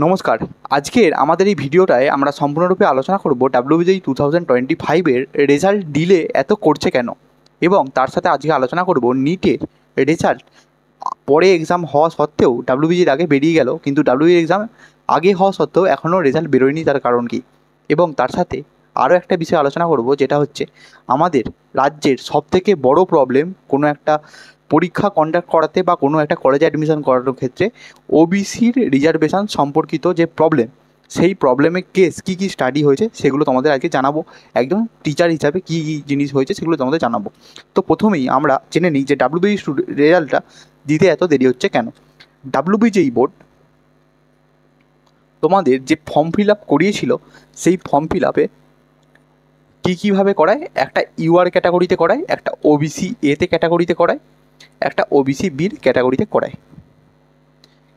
নমস্কার। আজকের আমাদের এই ভিডিওটায় আমরা সম্পূর্ণরূপে আলোচনা করব ডাব্লিউবিজেই 2025-এর রেজাল্ট ডিলে এত করছে কেন, এবং তার সাথে আজকে আলোচনা করব নিটের রেজাল্ট পরে এক্সাম হওয়া সত্ত্বেও ডাব্লিউবিজির আগে বেরিয়ে গেল, কিন্তু ডাব্লিউবিজির এক্সাম আগে হওয়া সত্ত্বেও এখনও রেজাল্ট বেরোয়নি, তার কারণ কী। এবং তার সাথে আরও একটা বিষয় আলোচনা করব, যেটা হচ্ছে আমাদের রাজ্যের সবথেকে বড় প্রবলেম কোনো একটা পরীক্ষা কন্ডাক্ট করাতে বা কোনো একটা কলেজে অ্যাডমিশন করানোর ক্ষেত্রে ওবিসির রিজার্ভেশন সম্পর্কিত যে প্রবলেম, সেই প্রবলেমের কেস কী কী স্টাডি হয়েছে সেগুলো তোমাদের আজকে জানাবো। একজন টিচার হিসাবে কী কী জিনিস হয়েছে সেগুলো তোমাদের জানাবো। তো প্রথমেই আমরা জেনে নিই যে ডাব্লিউবিজি রেজাল্টটা দিতে এত দেরি হচ্ছে কেন। ডাব্লিউবিজেই বোর্ড তোমাদের যে ফর্ম ফিল আপ করিয়েছিল, সেই ফর্ম ফিল আপে কীভাবে করায়, একটা ইউআর ক্যাটাগরিতে করায়, একটা ওবিসি এতে ক্যাটাগরিতে করায়, একটা ওবিসি বির ক্যাটাগরিতে করায়।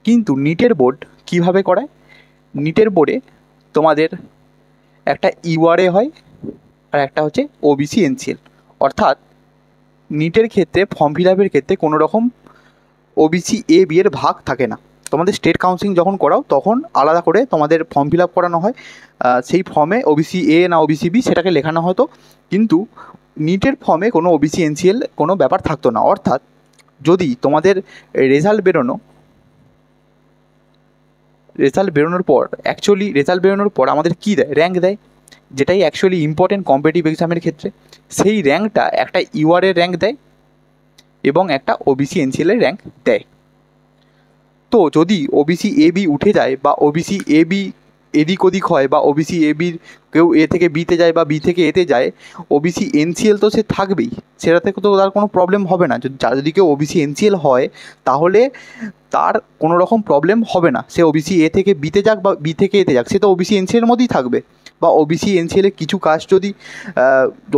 কিন্তু নিটের বোর্ড কিভাবে করায়? নিটের বোর্ডে তোমাদের একটা ইউআরএ হয় আর একটা হচ্ছে ওবিসি এনসিএল। অর্থাৎ নিটের ক্ষেত্রে ফর্ম ফিল আপের ক্ষেত্রে কোনো রকম ওবিসি এ বি এর ভাগ থাকে না। তোমাদের স্টেট কাউন্সিলিং যখন করাও তখন আলাদা করে তোমাদের ফর্ম ফিল আপ করানো হয়, সেই ফর্মে ওবিসি এ না ওবিসি বি সেটাকে লেখানো হতো, কিন্তু নিটের ফর্মে কোনো ওবিসি এনসিএল কোনো ব্যাপার থাকতো না। অর্থাৎ যদি তোমাদের রেজাল্ট বেরোনোর পর আমাদের কী দেয়? র্যাঙ্ক দেয়, যেটাই অ্যাকচুয়ালি ইম্পর্টেন্ট কম্পিটিটিভ এক্সামের ক্ষেত্রে। সেই র্যাঙ্কটা একটা ইউআরের র্যাঙ্ক দেয় এবং একটা ওবিসি এনসিএলের র্যাঙ্ক দেয়। তো যদি ওবিসি এ বি উঠে যায় বা ওবিসি এ বি এদিক ওদিক হয়, বা ওবিসি এ বির কেউ এ থেকে বিতে যায় বা বি থেকে এতে যায়, ওবিসি এনসিএল তো সে থাকবেই, সেটাতে তো তার কোনো প্রবলেম হবে না। যদি কেউ ওবিসি এনসিএল হয় তাহলে তার কোনো রকম প্রবলেম হবে না, সে ওবিসি এ থেকে বিতে যাক বা বি থেকে এতে যাক, সে তো ওবিসি এনসিএলের মধ্যেই থাকবে। বা ওবিসি এনসিএলে কিছু কাস্ট যদি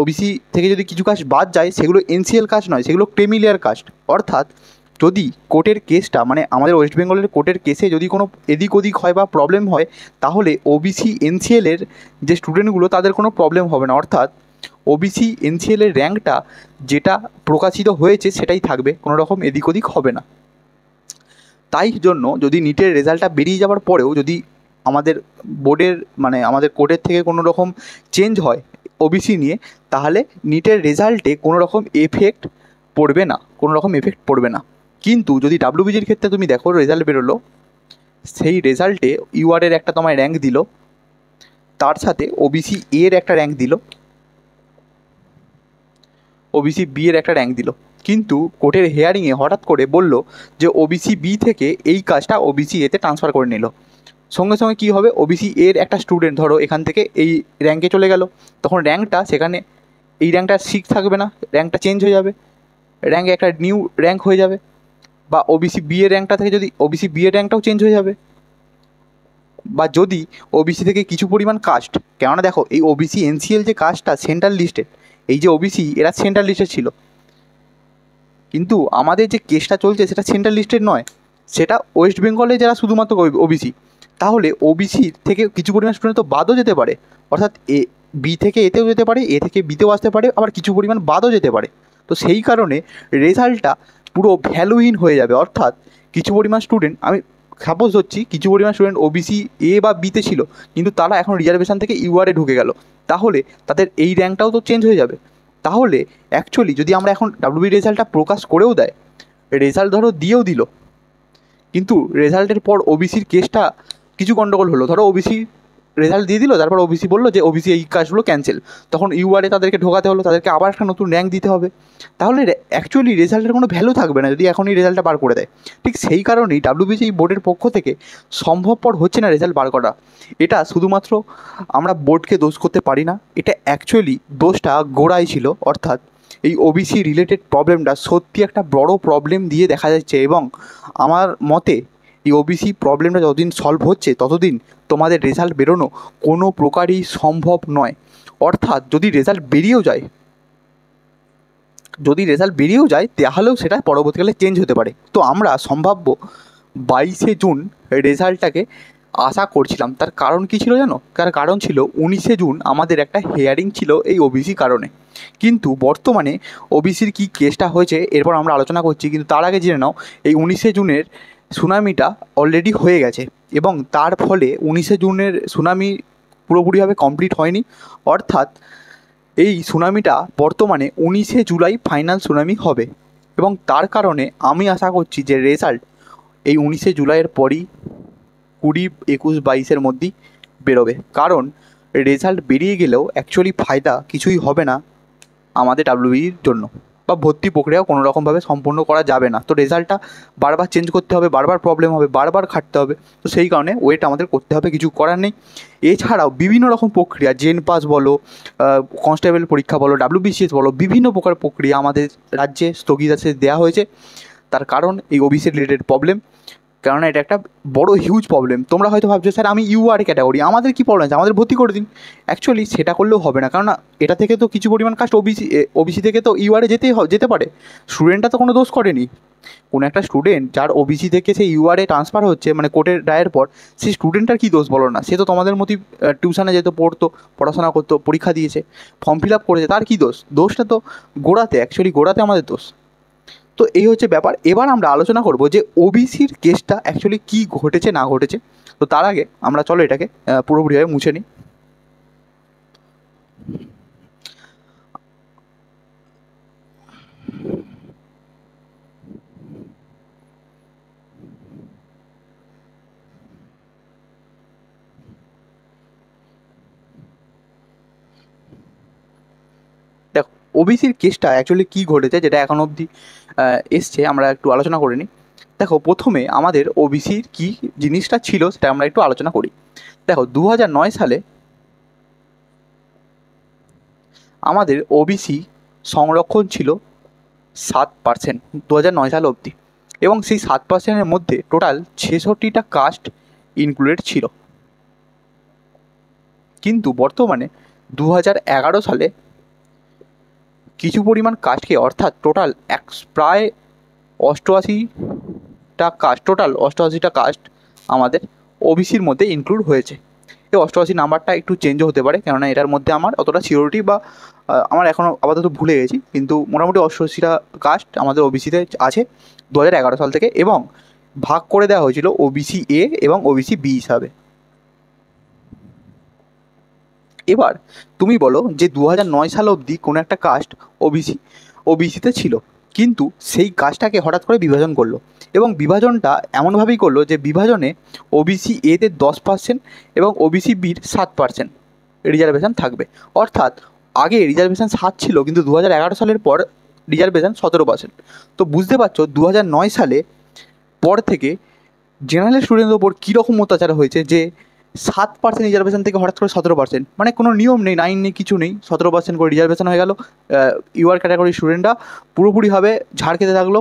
ওবিসি থেকে যদি কিছু কাস্ট বাদ যায়, সেগুলো এনসিএল কাস্ট নয়, সেগুলো ক্রিমিলিয়ার কাস্ট। অর্থাৎ যদি কোর্টের কেসটা, মানে আমাদের ওয়েস্ট বেঙ্গলের কোর্টের কেসে যদি কোনো এদিক ওদিক হয় বা প্রবলেম হয়, তাহলে ওবিসি এনসিএলের যে স্টুডেন্টগুলো তাদের কোনো প্রবলেম হবে না। অর্থাৎ ওবিসি এনসিএলের র্যাঙ্কটা যেটা প্রকাশিত হয়েছে সেটাই থাকবে, কোনো রকম এদিক ওদিক হবে না। তাই জন্য যদি নিটের রেজাল্টটা বেরিয়ে যাওয়ার পরেও যদি আমাদের বোর্ডের, মানে আমাদের কোর্টের থেকে কোনো রকম চেঞ্জ হয় ওবিসি নিয়ে, তাহলে নিটের রেজাল্টে কোনো রকম এফেক্ট পড়বে না। কিন্তু যদি ডাব্লিউবিজির ক্ষেত্রে তুমি দেখো, রেজাল্ট বেরোলো, সেই রেজাল্টে ইউআরের একটা তোমায় র্যাঙ্ক দিল, তার সাথে ওবিসি এর একটা র্যাঙ্ক দিল, ওবিসি বি এর একটা র্যাঙ্ক দিল, কিন্তু কোর্টের হিয়ারিংয়ে হঠাৎ করে বলল যে ওবিসি বি থেকে এই কাজটা ওবিসি এতে ট্রান্সফার করে নিল। সঙ্গে সঙ্গে কী হবে? ওবিসি এর একটা স্টুডেন্ট ধরো এখান থেকে এই র্যাঙ্কে চলে গেল, তখন র্যাঙ্কটা সেখানে এই র্যাঙ্কটা ঠিক থাকবে না, র্যাঙ্কটা চেঞ্জ হয়ে যাবে, র্যাঙ্কে একটা নিউ র্যাঙ্ক হয়ে যাবে। বা ওবিসি বি এর র্যাঙ্কটা থেকে যদি ওবিসি বি এর র্যাঙ্কটাও চেঞ্জ হয়ে যাবে। বা যদি ওবিসি থেকে কিছু পরিমাণ কাস্ট, কেননা দেখো এই ওবিসি এনসিএল যে কাস্টটা সেন্ট্রাল লিস্টেড, এই যে ওবিসি এরা সেন্ট্রাল লিস্টে ছিল, কিন্তু আমাদের যে কেসটা চলছে সেটা সেন্ট্রাল লিস্টেড নয়, সেটা ওয়েস্ট বেঙ্গলে যারা শুধুমাত্র ওবিসি। তাহলে ওবিসি থেকে কিছু পরিমাণ স্টুডেন্ট তো বাদও যেতে পারে, অর্থাৎ এ বি থেকে এতেও যেতে পারে, এ থেকে বিতেও আসতে পারে, আবার কিছু পরিমাণ বাদও যেতে পারে। তো সেই কারণে রেজাল্টটা পুরো ভ্যালুহীন হয়ে যাবে। অর্থাৎ কিছু পরিমাণ স্টুডেন্ট, আমি সাপোজ হচ্ছি, কিছু পরিমাণ স্টুডেন্ট ওবিসি এ বা বিতে ছিল, কিন্তু তারা এখন রিজার্ভেশন থেকে ইউআরএ ঢুকে গেল, তাহলে তাদের এই র্যাঙ্কটাও তো চেঞ্জ হয়ে যাবে। তাহলে অ্যাকচুয়ালি যদি আমরা এখন ডাব্লিউবি রেজাল্টটা প্রকাশ করেও দেয়, রেজাল্ট ধরো দিয়েও দিল, কিন্তু রেজাল্টের পর ওবিসির কেসটা কিছু গণ্ডগোল হলো, ধরো ওবিসি রেজাল্ট দিয়ে দিল, তারপর ওবিসি বললো যে ওবিসি এই কাজগুলো ক্যান্সেল, তখন ইউআরএ তাদেরকে ঢোকাতে হলো, তাদেরকে আবার একটা নতুন র্যাঙ্ক দিতে হবে, তাহলে অ্যাকচুয়ালি রেজাল্টের কোনো ভ্যালু থাকবে না যদি এখনই রেজাল্টটা বার করে দেয়। ঠিক সেই কারণেই ডাব্লিউবিসি বোর্ডের পক্ষ থেকে সম্ভবপর হচ্ছে না রেজাল্ট বার করা। এটা শুধুমাত্র আমরা বোর্ডকে দোষ করতে পারি না, এটা অ্যাকচুয়ালি দোষটা গোড়ায় ছিল। অর্থাৎ এই ওবিসি রিলেটেড প্রবলেমটা সত্যি একটা বড় প্রবলেম দিয়ে দেখা যাচ্ছে, এবং আমার মতে এই ওবিসি প্রবলেমটা যতদিন সলভ হচ্ছে ততদিন তোমাদের রেজাল্ট বেরোনো কোনো প্রকারই সম্ভব নয়। অর্থাৎ যদি রেজাল্ট বেরিয়েও যায় তাহলেও সেটা পরবর্তীকালে চেঞ্জ হতে পারে। তো আমরা সম্ভাব্য 22শে জুন রেজাল্টটাকে আশা করছিলাম। তার কারণ কী ছিল জানো? তার কারণ ছিল 19শে জুন আমাদের একটা হিয়ারিং ছিল এই ওবিসি কারণে। কিন্তু বর্তমানে ওবিসির কী কেসটা হয়েছে এরপর আমরা আলোচনা করছি, কিন্তু তার আগে জেনে নাও এই 19শে জুনের সুনামিটা অলরেডি হয়ে গেছে এবং তার ফলে 19শে জুনের সুনামি পুরোপুরিভাবে কমপ্লিট হয়নি, অর্থাৎ এই সুনামিটা বর্তমানে 19শে জুলাই ফাইনাল সুনামি হবে। এবং তার কারণে আমি আশা করছি যে রেজাল্ট এই 19শে জুলাইয়ের পরই 20, 21, 22-এর মধ্যেই বেরোবে। কারণ রেজাল্ট বেরিয়ে গেলেও অ্যাকচুয়ালি ফায়দা কিছুই হবে না আমাদের ডাব্লিউবির জন্য, বা ভর্তি প্রক্রিয়াও কোনো রকমভাবে সম্পূর্ণ করা যাবে না। তো রেজাল্টটা বারবার চেঞ্জ করতে হবে, বারবার প্রবলেম হবে, বারবার খাটতে হবে। তো সেই কারণে ওয়েট আমাদের করতে হবে, কিছু করার নেই। এছাড়াও বিভিন্ন রকম প্রক্রিয়া, জেন পাস বলো, কনস্টেবল পরীক্ষা বলো, ডাব্লিউবিসিএস বলো, বিভিন্ন প্রকার প্রক্রিয়া আমাদের রাজ্যে স্থগিতাদেশ দেওয়া হয়েছে। তার কারণ এই ওবিসি রিলেটেড প্রবলেম, কেননা এটা একটা বড় হিউজ প্রবলেম। তোমরা হয়তো ভাবছো স্যার আমি ইউআর ক্যাটাগরি, আমাদের কী প্রবলেম আছে, আমাদের ভর্তি করে দিন। অ্যাকচুয়ালি সেটা করলেও হবে না, কারণ এটা থেকে তো কিছু পরিমাণ কাস্ট ওবিসি থেকে তো ইউআরে যেতে পারে। স্টুডেন্টটা তো কোনো দোষ করেনি। কোনো একটা স্টুডেন্ট যার ওবিসি থেকে সেই ইউআরে ট্রান্সফার হচ্ছে, মানে কোর্টের রায়ের পর, সেই স্টুডেন্টটার কী দোষ বলো না? সে তো তোমাদের মতোই টিউশনে যেত, পড়তো, পড়াশোনা করতো, পরীক্ষা দিয়েছে, ফর্ম ফিল আপ করেছে, তার কী দোষ? দোষটা তো গোড়াতে, অ্যাকচুয়ালি গোড়াতে আমাদের দোষ। তো এই হচ্ছে ব্যাপার। এবার আমরা আলোচনা করব যে ওবিসির কেসটা অ্যাকচুয়ালি কী ঘটেছে না ঘটেছে। তো তার আগে আমরা চলো এটাকে পুরোপুরিভাবে মুছে নিই। দেখো ওবিসির কেসটা অ্যাকচুয়ালি কী ঘটেছে, যেটা এখন অবধি এসছে, আমরা একটু আলোচনা করে নিই। দেখো প্রথমে আমাদের ওবিসির কী জিনিসটা ছিল সেটা আমরা একটু আলোচনা করি। দেখো 2009 সালে আমাদের ওবিসি সংরক্ষণ ছিল 7%, 2009 সাল অবধি। এবং সেই 7%-এর মধ্যে টোটাল 66টা কাস্ট ইনক্লুডেড ছিল। কিন্তু বর্তমানে 2011 সালে কিছু পরিমাণ কাস্টকে, অর্থাৎ টোটাল প্রায় 88টা কাস্ট আমাদের ওবিসির মধ্যে ইনক্লুড হয়েছে। এই 88 নাম্বারটা একটু চেঞ্জও হতে পারে, কেননা এটার মধ্যে আমার অতটা সিওরিটি বা আমার এখনও আপাতত ভুলে গেছি, কিন্তু মোটামুটি 88টা কাস্ট আমাদের ওবিসিতে আছে 2011 সাল থেকে, এবং ভাগ করে দেওয়া হয়েছিল ওবিসি এ এবং ওবিসি বি হিসাবে। এবার তুমি বলো যে 2009 সাল অবধি কোনো একটা কাস্ট ওবিসিতে ছিল, কিন্তু সেই কাস্টটাকে হঠাৎ করে বিভাজন করলো, এবং বিভাজনটা এমনভাবেই করলো যে বিভাজনে ওবিসি এতে 10% এবং ওবিসি বির 7% রিজার্ভেশন থাকবে। অর্থাৎ আগে রিজার্ভেশন 7 ছিল, কিন্তু 2011 সালের পর রিজার্ভেশন 17%। তো বুঝতে পারছো 2009 সালে পর থেকে জেনারেল স্টুডেন্টদের ওপর কীরকম অত্যাচার হয়েছে, যে 7% রিজার্ভেশন থেকে হঠাৎ করে 17%, মানে কোনো নিয়ম নেই, আইন নেই, কিছু নেই, 17% করে রিজার্ভেশন হয়ে গেল। ইউআর ক্যাটাগরির স্টুডেন্টরা পুরোপুরিভাবে ঝাড় খেতে থাকলো,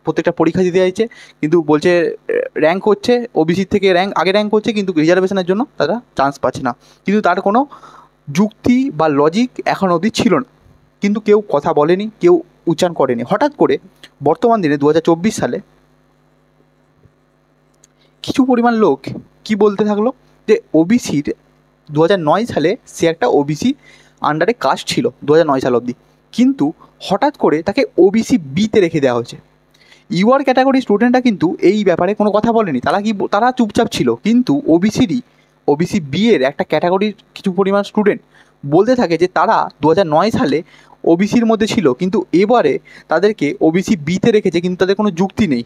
প্রত্যেকটা পরীক্ষা দিতে যাচ্ছে, কিন্তু বলছে র্যাঙ্ক হচ্ছে ওবিসির থেকে র্যাঙ্ক হচ্ছে, কিন্তু রিজার্ভেশনের জন্য তারা চান্স পাচ্ছে না। কিন্তু তার কোনো যুক্তি বা লজিক এখন অবধি ছিল না, কিন্তু কেউ কথা বলেনি, কেউ উচ্চারণ করেনি। হঠাৎ করে বর্তমান দিনে 2024 সালে কিছু পরিমাণ লোক কি বলতে থাকলো যে ওবিসির 2009 সালে সে একটা ওবিসি আন্ডারে কাস্ট ছিল 2009 সাল অবধি, কিন্তু হঠাৎ করে তাকে ওবিসি বিতে রেখে দেওয়া হয়েছে। ইউআর ক্যাটাগরি স্টুডেন্টরা কিন্তু এই ব্যাপারে কোনো কথা বলেনি, তারা চুপচাপ ছিল। কিন্তু ওবিসি বি এর একটা ক্যাটাগরির কিছু পরিমাণ স্টুডেন্ট বলতে থাকে যে তারা 2009 সালে ওবিসির মধ্যে ছিল, কিন্তু এবারে তাদেরকে ওবিসি বিতে রেখেছে, কিন্তু তাদের কোনো যুক্তি নেই।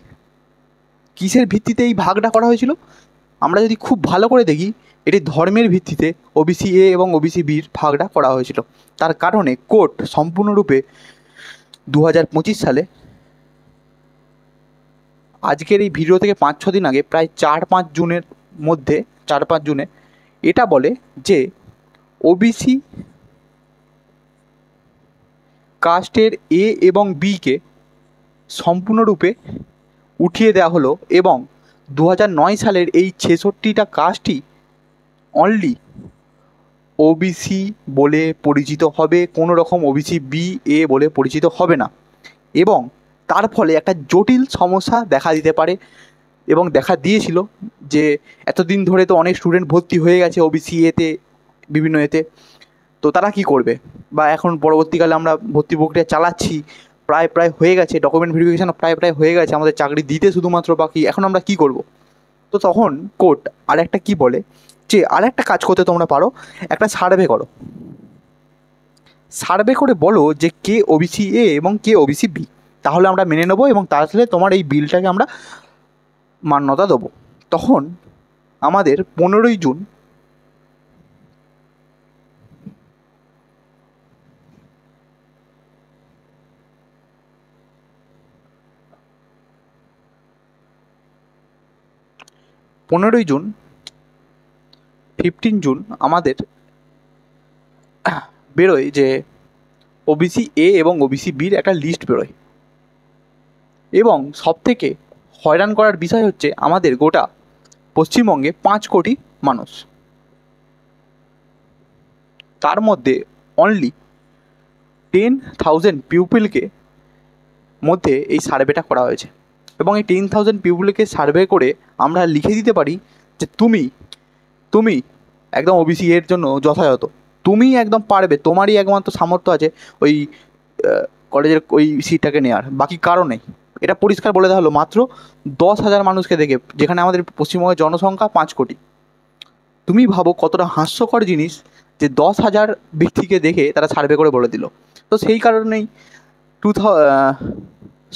কিসের ভিত্তিতে এই ভাগটা করা হয়েছিল? আমরা যদি খুব ভালো করে দেখি, এটি ধর্মের ভিত্তিতে ওবিসি এ এবং ওবিসি বির ভাগটা করা হয়েছিল। তার কারণে কোর্ট সম্পূর্ণরূপে 2025 সালে, আজকের এই ভিডিও থেকে 5-6 দিন আগে, প্রায় 4-5 জুনে এটা বলে যে ওবিসি কাস্টের এ এবং বিকে সম্পূর্ণরূপে উঠিয়ে দেওয়া হলো, এবং 2009 সালের এই 66টা কাস্টই অনলি ওবিসি বলে পরিচিত হবে, কোনো রকম ওবিসি বি এ বলে পরিচিত হবে না। এবং তার ফলে একটা জটিল সমস্যা দেখা দিতে পারে, এবং দেখা দিয়েছিল যে এতদিন ধরে তো অনেক স্টুডেন্ট ভর্তি হয়ে গেছে ওবিসি এতে, বিভিন্ন এতে, তো তারা কি করবে, বা এখন পরবর্তীকালে আমরা ভর্তি প্রক্রিয়া চালাচ্ছি, প্রায় হয়ে গেছে, ডকুমেন্ট ভেরিফিকেশান প্রায় হয়ে গেছে, আমাদের চাকরি দিতে শুধুমাত্র বাকি, এখন আমরা কি করব? তো তখন কোর্ট আর একটা কী বলে যে আর একটা কাজ করতে তোমরা পারো, একটা সার্ভে করো, সার্ভে করে বলো যে কে ওবিসি এ এবং কে ওবিসি বি, তাহলে আমরা মেনে নেবো এবং তাহলে তোমার এই বিলটাকে আমরা মান্যতা দেবো। তখন আমাদের 15ই জুন পনেরোই জুন 15 জুন আমাদের বেরোয় যে ওবিসি এ এবং ওবিসি বির একটা লিস্ট বেরোয়। এবং সবথেকে হয়রান করার বিষয় হচ্ছে আমাদের গোটা পশ্চিমবঙ্গে 5 কোটি মানুষ, তার মধ্যে অনলি 10,000 পিউপিলকে মধ্যে এই সার্ভেটা করা হয়েছে। এবং এই 10,000 পিউপিলকে সার্ভে করে আমরা লিখে দিতে পারি যে তুমি একদম ওবিসি এর জন্য যথাযথ, তুমি একদম পারবে, তোমারই একমাত্র সামর্থ্য আছে ওই কলেজের ওই সিটটাকে নেওয়ার, বাকি কারো নেই। এটা পরিষ্কার বলে দেওয়া হলো মাত্র 10,000 মানুষকে দেখে, যেখানে আমাদের পশ্চিমবঙ্গের জনসংখ্যা 5 কোটি। তুমি ভাবো কতটা হাস্যকর জিনিস যে 10,000 ব্যক্তিকে দেখে তারা সার্ভে করে বলে দিল। তো সেই কারণেই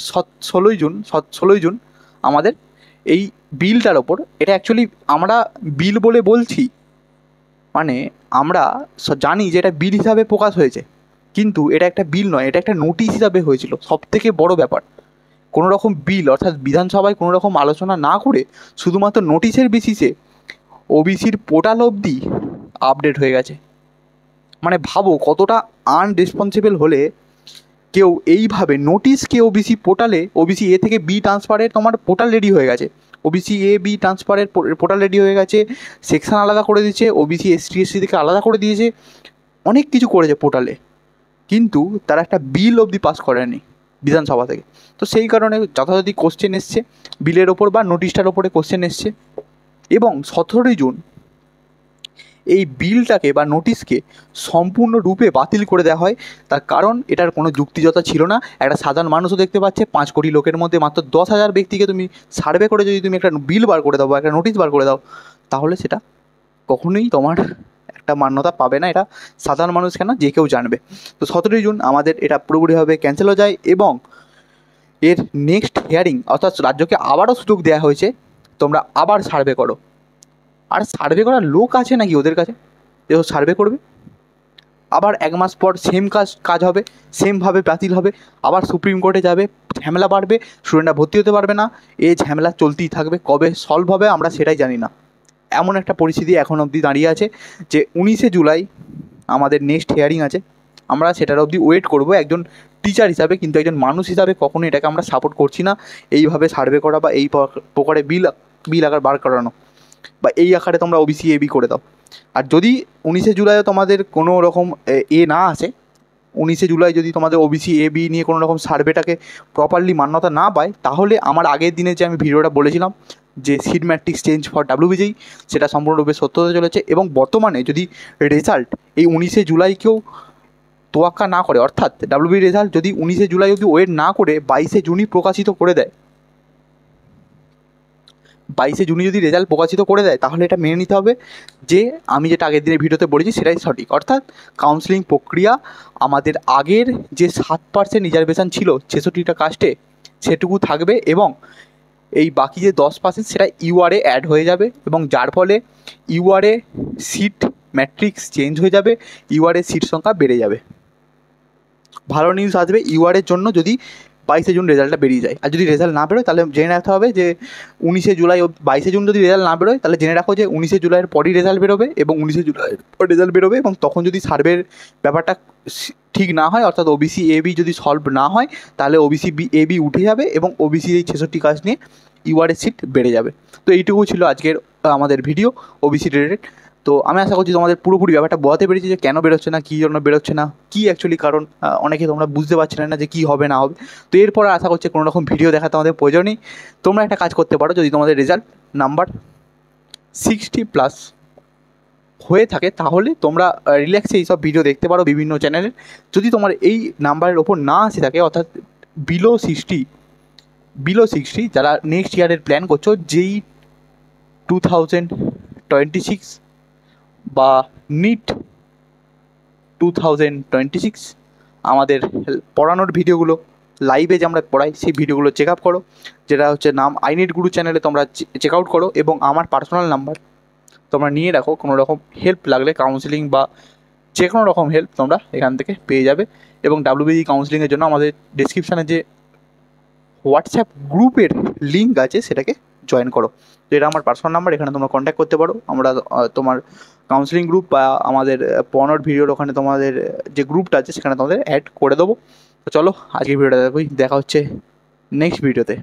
16ই জুন আমাদের এই বিলটার ওপর, এটা অ্যাকচুয়ালি আমরা বিল বলে বলছি, মানে আমরা জানি যে এটা বিল হিসাবে প্রকাশ হয়েছে, কিন্তু এটা একটা বিল নয়, এটা একটা নোটিশ হিসাবে হয়েছিল। সবথেকে বড় ব্যাপার, কোনো রকম বিল অর্থাৎ বিধানসভায় কোনো রকম আলোচনা না করে শুধুমাত্র নোটিশের বেসিসে ওবিসির পোর্টাল অবধি আপডেট হয়ে গেছে। মানে ভাবো কতটা আনরেসপন্সিবল হলে কেউ এইভাবে নোটিশকে ওবিসি পোর্টালে, ওবিসি এ থেকে বি ট্রান্সফারের তোমার পোর্টাল রেডি হয়ে গেছে, ওবিসি এ বি ট্রান্সফারের পোর্টাল রেডি হয়ে গেছে, সেকশন আলাদা করে দিয়েছে, ওবিসি এসটি এসসি থেকে আলাদা করে দিয়েছে, অনেক কিছু করেছে পোর্টালে, কিন্তু তারা একটা বিল অবধি পাস করেনি বিধানসভা থেকে। তো সেই কারণে যথাযথ কোশ্চেন এসছে বিলের ওপর বা নোটিশটার ওপরে কোশ্চেন এসছে। এবং 17ই জুন এই বিলটাকে বা নোটিশকে সম্পূর্ণরূপে বাতিল করে দেওয়া হয়। তার কারণ এটার কোনো যুক্তিযতা ছিল না। একটা সাধারণ মানুষও দেখতে পাচ্ছে 5 কোটি লোকের মধ্যে মাত্র 10,000 ব্যক্তিকে তুমি সার্ভে করে যদি তুমি একটা বিল বার করে দাও বা একটা নোটিশ বার করে দাও, তাহলে সেটা কখনোই তোমার একটা মান্যতা পাবে না। এটা সাধারণ মানুষ কেন, যে কেউ জানবে। তো 17ই জুন আমাদের এটা পুরোপুরিভাবে ক্যান্সেল হয়ে যায় এবং এর নেক্সট হিয়ারিং অর্থাৎ রাজ্যকে আবারও সুযোগ দেওয়া হয়েছে, তোমরা আবার সার্ভে করো। আর সার্ভে করার লোক আছে নাকি ওদের কাছে যে সার্ভে করবে? আবার 1 মাস পর সেম কাজ হবে, সেমভাবে বাতিল হবে, আবার সুপ্রিম কোর্টে যাবে, ঝামেলা বাড়বে, স্টুডেন্টরা ভর্তি হতে পারবে না, এই ঝামেলা চলতেই থাকবে। কবে সলভ হবে আমরা সেটাই জানি না। এমন একটা পরিস্থিতি এখন অবধি দাঁড়িয়ে আছে যে 19শে জুলাই আমাদের নেক্সট হিয়ারিং আছে। আমরা সেটার অবধি ওয়েট করব একজন টিচার হিসাবে, কিন্তু একজন মানুষ হিসাবে কখনোই এটাকে আমরা সাপোর্ট করছি না। এইভাবে সার্ভে করা বা এই প্রকারে বিল আকার বার করানো বা এই আকারে তোমরা ওবিসি এবি করে দাও। আর যদি 19শে জুলাইও তোমাদের কোনো রকম না আসে, 19শে জুলাই যদি তোমাদের ওবিসি এবি নিয়ে কোনো রকম সার্ভেটাকে প্রপারলি মান্যতা না পায়, তাহলে আমার আগের দিনে যে আমি ভিডিওটা বলেছিলাম যে seat matrix change for WBJEE, সেটা সম্পূর্ণরূপে সত্য হতে চলেছে। এবং বর্তমানে যদি রেজাল্ট এই 19শে জুলাইকেও তোয়াক্কা না করে, অর্থাৎ ডাব্লিউবি রেজাল্ট যদি 19শে জুলাই অবধি ওয়েট না করে 22শে জুনই প্রকাশিত করে দেয়, 22শে জুনে যদি রেজাল্ট প্রকাশিত করে দেয়, তাহলে এটা মেনে নিতে হবে যে আমি যেটা আগের দিনের ভিডিওতে বলেছি সেটাই সঠিক। অর্থাৎ কাউন্সেলিং প্রক্রিয়া আমাদের আগের যে 7% রিজার্ভেশন ছিল 66টা কাস্টে, সেটুকু থাকবে এবং এই বাকি যে 10% সেটা ইউআরএ অ্যাড হয়ে যাবে এবং যার ফলে ইউআরএ সিট ম্যাট্রিক্স চেঞ্জ হয়ে যাবে, ইউআরএ সিট সংখ্যা বেড়ে যাবে। ভালো নিউজ আসবে ইউআরের জন্য যদি 22শে জুন রেজাল্টটা বেরিয়ে যায়। আর যদি রেজাল্ট না বেরোয় তাহলে জেনে রাখতে হবে যে 19শে জুলাই 22শে জুন যদি রেজাল্ট না বেরোয়, তাহলে জেনে রাখো যে 19শে জুলাইয়ের পরই রেজাল্ট বেরোবে এবং 19শে জুলাইয়ের পর রেজাল্ট বেরোবে। এবং তখন যদি সার্ভের ব্যাপারটা ঠিক না হয়, অর্থাৎ ওবিসি এবি যদি সলভ না হয়, তাহলে ওবিসি এবি উঠে যাবে এবং ওবিসি এই 66 কাজ নিয়ে ইউআরএ সিট বেড়ে যাবে। তো এইটুকু ছিল আজকের আমাদের ভিডিও ওবিসি রিলেটেড। তো আমি আশা করছি তোমাদের পুরোপুরি ব্যাপারটা বোঝাতে পেরেছি যে কেন বেরোচ্ছে না, কী জন্য বেরোচ্ছে না, কী অ্যাকচুয়ালি কারণ। অনেকে তোমরা বুঝতে পারছিলে না যে কী হবে না হবে। তো এরপর আশা করছি কোনো রকম ভিডিও দেখা তোমাদের প্রয়োজন নেই। তোমরা একটা কাজ করতে পারো, যদি তোমাদের রেজাল্ট নাম্বার 60+ হয়ে থাকে, তাহলে তোমরা রিল্যাক্সে এইসব ভিডিও দেখতে পারো বিভিন্ন চ্যানেলের। যদি তোমার এই নাম্বারের ওপর না আসে থাকে, অর্থাৎ বিলো 60 যারা নেক্সট ইয়ারের প্ল্যান করছো, যেই 2026 বা নিট 2026, আমাদের পড়ানোর ভিডিওগুলো লাইভে যে আমরা পড়াই সেই ভিডিওগুলো চেক আপ করো, যেটা হচ্ছে নাম আইনেট গুরু চ্যানেলে তোমরা চেক আউট করো, এবং আমার পার্সোনাল নাম্বার তোমরা নিয়ে রাখো। কোনো রকম হেল্প লাগলে, কাউন্সিলিং বা যে কোনো রকম হেল্প তোমরা এখান থেকে পেয়ে যাবে। এবং WBG কাউন্সিলিংয়ের জন্য আমাদের ডিসক্রিপশানে যে হোয়াটসঅ্যাপ গ্রুপের লিঙ্ক আছে সেটাকে জয়েন করো। তো এটা আমার পার্সোনাল নাম্বার, এখানে তোমরা কন্ট্যাক্ট করতে পারো। আমরা তোমার কাউন্সিলিং গ্রুপ বা আমাদের পড়ানোর ভিডিওর ওখানে তোমাদের যে গ্রুপটা আছে সেখানে তোমাদের অ্যাড করে দেবো। তো চলো আজকের ভিডিওটা দেখা হচ্ছে নেক্সট ভিডিওতে।